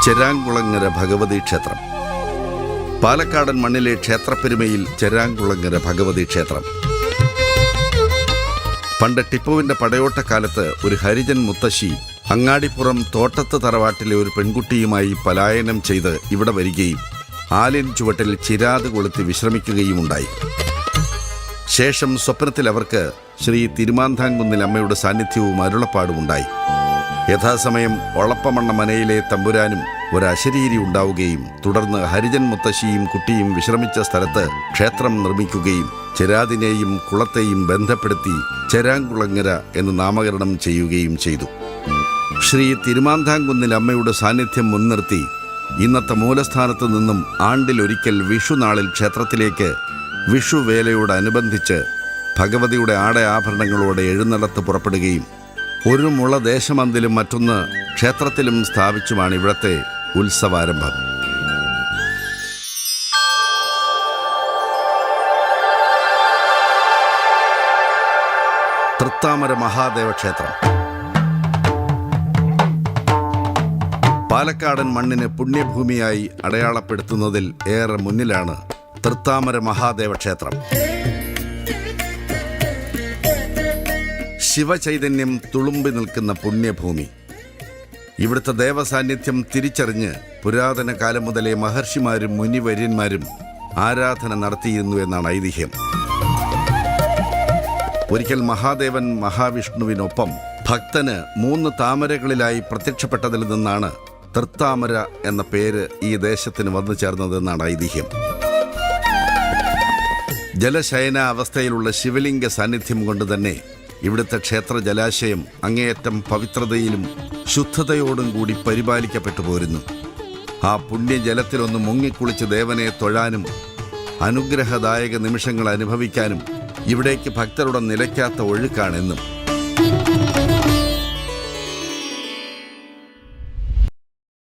ചെരാംകുളങ്ങര ഭഗവതി ക്ഷേത്രം. പാലക്കാടൻ മണ്ണിലെ ക്ഷേത്രപ്പെരുമയിൽ ചെരാംകുളങ്ങര ഭഗവതി ക്ഷേത്രം. പണ്ട് ടിപ്പുവിന്റെ പടയോട്ടക്കാലത്ത് ഒരു ഹരിജൻ മുത്തശ്ശി അങ്ങാടിപ്പുറം തോട്ടത്ത് തറവാട്ടിലെ ഒരു പെൺകുട്ടിയുമായി പലായനം ചെയ്ത് ഇവിടെ വരികയും ആലിൻ ചുവട്ടിൽ ചിരാത് കൊളുത്തി വിശ്രമിക്കുകയുമുണ്ടായി. ശേഷം സ്വപ്നത്തിൽ അവർക്ക് ശ്രീ തിരുമാന്താംകുന്നിൽ അമ്മയുടെ സാന്നിധ്യവും അരുളപ്പാടുമുണ്ടായി. യഥാസമയം ഒളപ്പമണ്ണ മനയിലെ തമ്പുരാനും ഒരശരീരി ഉണ്ടാവുകയും തുടർന്ന് ഹരിജൻ മുത്തശ്ശിയും കുട്ടിയും വിശ്രമിച്ച സ്ഥലത്ത് ക്ഷേത്രം നിർമ്മിക്കുകയും ചിരാതിനെയും കുളത്തെയും ബന്ധപ്പെടുത്തി ചെരാംകുളങ്ങര എന്ന് നാമകരണം ചെയ്യുകയും ചെയ്തു. ശ്രീ തിരുമാന്താംകുന്നിൽ അമ്മയുടെ സാന്നിധ്യം മുൻനിർത്തി ഇന്നത്തെ മൂലസ്ഥാനത്തു നിന്നും ആണ്ടിലൊരിക്കൽ വിഷുനാളിൽ ക്ഷേത്രത്തിലേക്ക് വിഷുവേലയോടനുബന്ധിച്ച് ഭഗവതിയുടെ ആടയാഭരണങ്ങളോടെ എഴുന്നള്ളത്ത് പുറപ്പെടുകയും ഒരു മുള ദേശമന്തിലും മറ്റൊന്ന് ക്ഷേത്രത്തിലും സ്ഥാപിച്ചുമാണ് ഇവിടത്തെ ഉത്സവാരംഭം. തൃത്താമര മഹാദേവ ക്ഷേത്രം. പാലക്കാടൻ മണ്ണിന് പുണ്യഭൂമിയായി അടയാളപ്പെടുത്തുന്നതിൽ ഏറെ മുന്നിലാണ് തൃത്താമര മഹാദേവ ക്ഷേത്രം. ശിവചൈതന്യം തുളുമ്പി നിൽക്കുന്ന പുണ്യഭൂമി. ഇവിടുത്തെ ദേവസാന്നിധ്യം തിരിച്ചറിഞ്ഞ് പുരാതന കാലം മുതലേ മഹർഷിമാരും മുനിവര്യന്മാരും ആരാധന നടത്തിയിരുന്നു എന്നാണ് ഐതിഹ്യം. ഒരിക്കൽ മഹാദേവൻ മഹാവിഷ്ണുവിനൊപ്പം ഭക്തന് 3 താമരകളിലായി പ്രത്യക്ഷപ്പെട്ടതിൽ നിന്നാണ് തൃത്താമര എന്ന പേര് ഈ ദേശത്തിന് വന്നു ചേർന്നതെന്നാണ് ഐതിഹ്യം. ജലശയന അവസ്ഥയിലുള്ള ശിവലിംഗ സാന്നിധ്യം കൊണ്ട് തന്നെ ഇവിടുത്തെ ക്ഷേത്ര ജലാശയം അങ്ങേയറ്റം പവിത്രതയിലും ശുദ്ധതയോടും കൂടി പരിപാലിക്കപ്പെട്ടു പോരുന്നു. ആ പുണ്യജലത്തിലൊന്ന് മുങ്ങിക്കുളിച്ച് ദേവനെ തൊഴാനും അനുഗ്രഹദായക നിമിഷങ്ങൾ അനുഭവിക്കാനും ഇവിടേക്ക് ഭക്തരുടെ നിലയ്ക്കാത്ത ഒഴുക്കാണെന്നും.